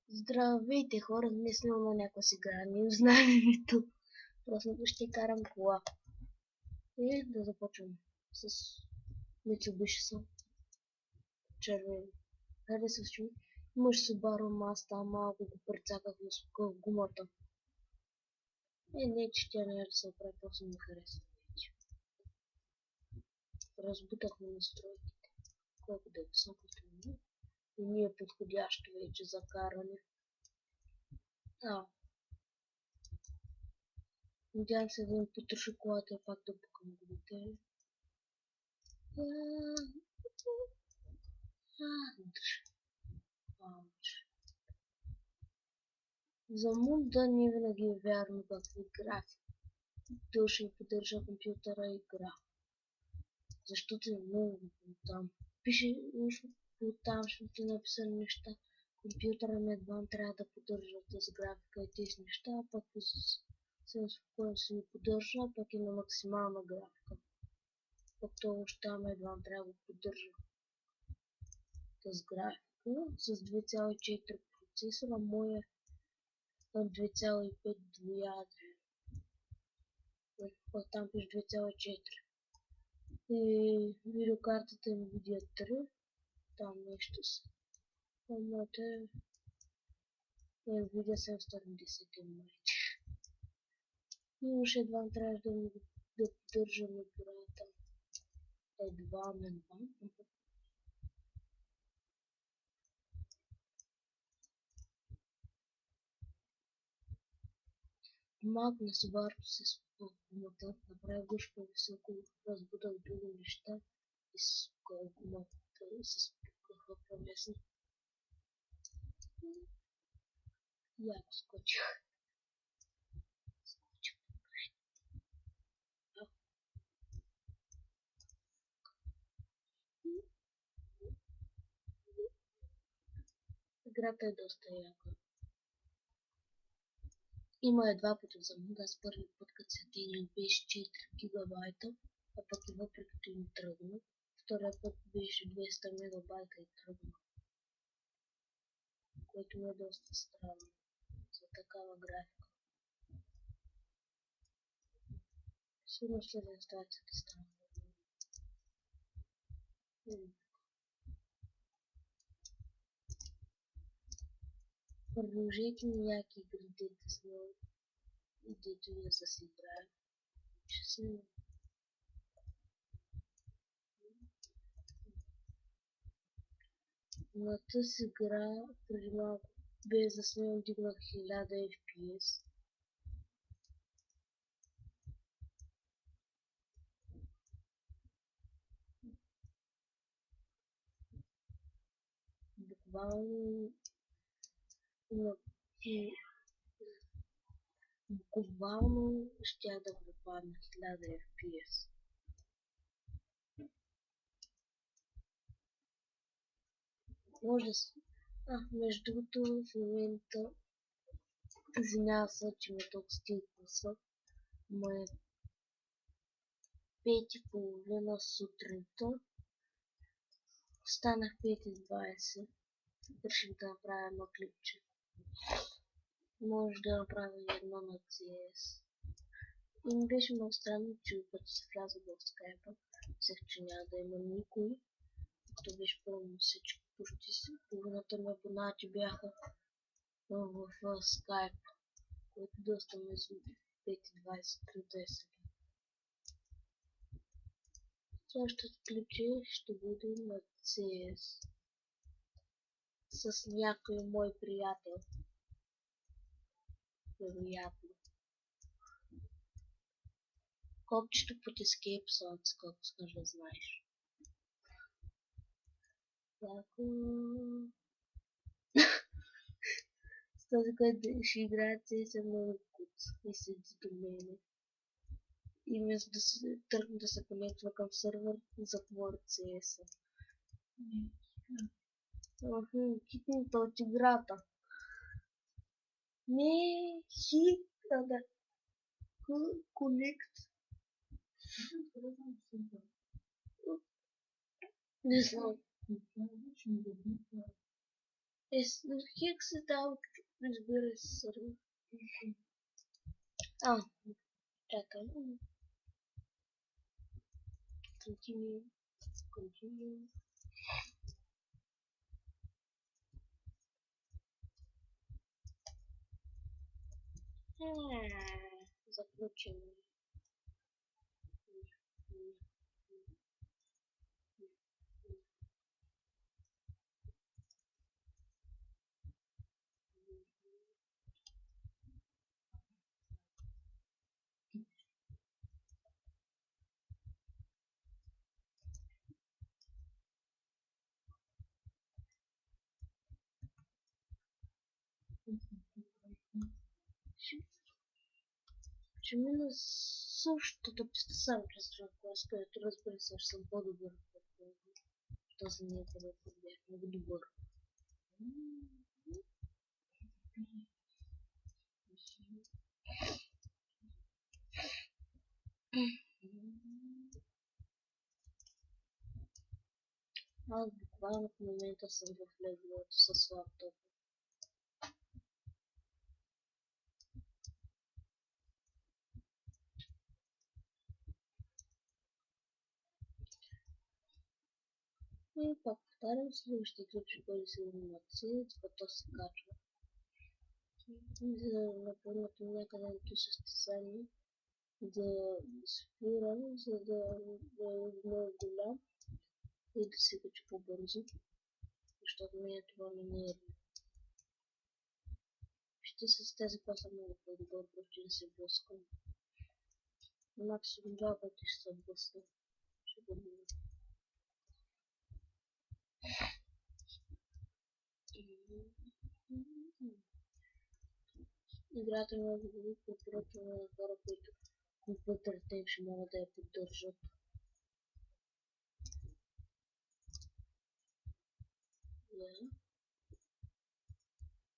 Здравейте хора, днес няма някаква си игра, не знаем нито. Просто ще карам кола. И да започвам с Mitsubishi съм. Червен. Харесваш ми? Имаш Subaru, аз малко го прецакахме с гумата. Не, че тя не е да се оправи, просто ми харесва. Разбутахме настройките. Колко да е високото ми. И ми е подходящо вече за каране. Надявам се да ми потроши колата и пак да пукам гумите. За муда не винаги е вярно какви графики. Той ще поддържа компютъра и игра. Защото е много там. Пише нещо там, ще ти написали неща. Компютъра не едва трябва да поддържа тази графика и тези неща, а пък съвсем спокойно се ги поддържа, а пък и на максимална графика. Пък това още там едва трябва да го поддържа тази графика с 2,4 процесора, моя 2,5 двоядри. Там пише 2,4. И видеокартата Nvidia 3. Там нещо са. Моята е Nvidia 710 майте. И още едва трябваше да поддържам играта. Едва. Малко на Subaru се гумата, направи гуш по-високо, разбутах други неща и с гумата се спукаха по-лесно. И ако скочих. Играта е доста яка. Има два пъти за муда. Аз първи път, като се теглих, беше 4 гигабайта, а пък и въпреки това ми тръгна. Втория път беше 200 мегабайта и тръгна. Което ми е доста странно за такава графика. Сигурно ще да инсталацията стане. Продължете ми яки игри, дето сме и дето я са си играем. Ще снимам. На тази игра преди малко без да снимам дигнах 1000 FPS. Буквално щях да попадна 1000 FPS. Може да се... между другото в момента извинявам се, че ме толкова стига гласа, но е 5:30 сутринта. Станах 5:20. Реших да направя едно клипче. Може да направя едно на CS. И ми беше много странно, че като се вляза в скайпа, взех, че няма да има никой. То беше пълно всичко. Почти половината ми абонати бяха в скайп, което доста ме изуби. 5:20 сутринта е сега. Следващото клипче ще бъде на CS с някой мой приятел. Вероятно. Копчето под Escape Sounds, както скажа да знаеш. Яко... С този, който ще играе CS е много куц и седи до мене. И вместо да се тръгна да се конектва към сървър, затворя CS-а. Кикнато от играта. Не, да. Connect. Не знам. Как се дава, разбира се, сървър. Чакай. Continue. Continue. Заключим. Ще мина същата писта сам през друг клас, където разбира се, че съм по-добър. Този не е където бях много добър. Аз буквално в момента съм в леглото с лаптоп. И пак повтарям, следващите ключи, които се анимации, като се качва. За да напълнят някъде състезание, да спирам, за да е много голям и да се качи по-бързо, защото мен това не е. Ще с тези паса много по-добър, просто да се блъскам. Максимум 2 пъти ще се блъскам. Ще го видим. Играта е много добре, препоръчваме на хора, които компютърите им ще могат да я поддържат.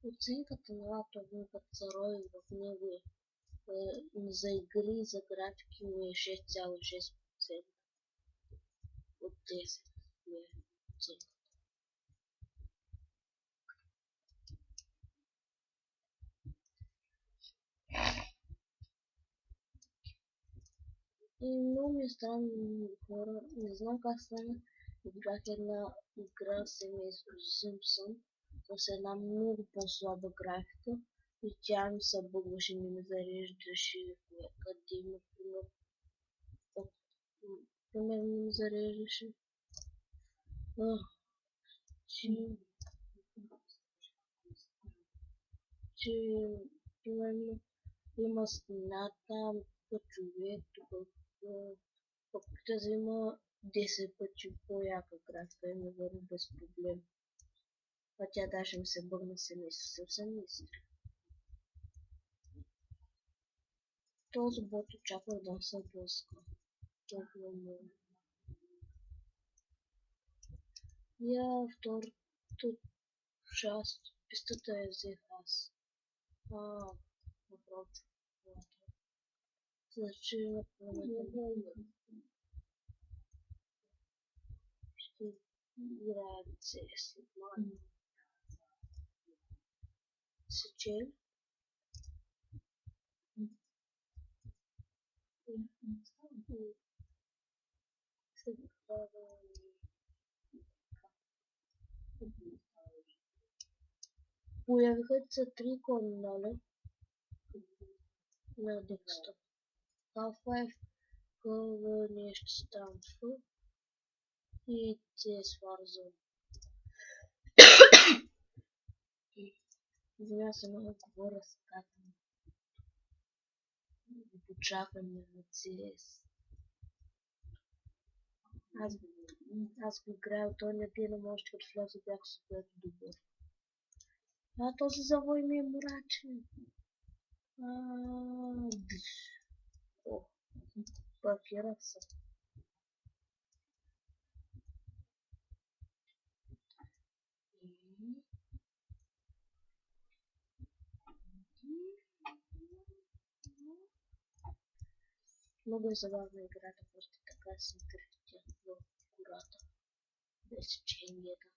Оценката на лаптопа, като се роди в него за игри, за графики е 6,6% от 10 е оценка. И много ми е странно хора, не знам как стана, играх една игра семейство Simpson с една много по-слаба графика и тя ми се бъгваше, не ми зареждаше, къде например, примерно не ми зареждаше. Че примерно има стена там, тук човек, тук тази има 10 пъти по-яка графика и ми върви без проблем. А тя даже ми се бъгна семейство, съвсем не си. Този бот очаква да се блъска. Толкова много. Я втората част, пистата я взех аз. Направо. Значи ще играят CS. Сечел. Появиха се 3 консоли на десктоп. Half-Life, какво нещо странство и CS Warzone. Извиня се, много говоря с ката. Почакаме на CS. Аз го играя, той не пие на още като влезе, бях супер добър. Този завой ми е мрачен. Паркирах се. Много е забавна играта, просто така си търпите в гората. Без теченията.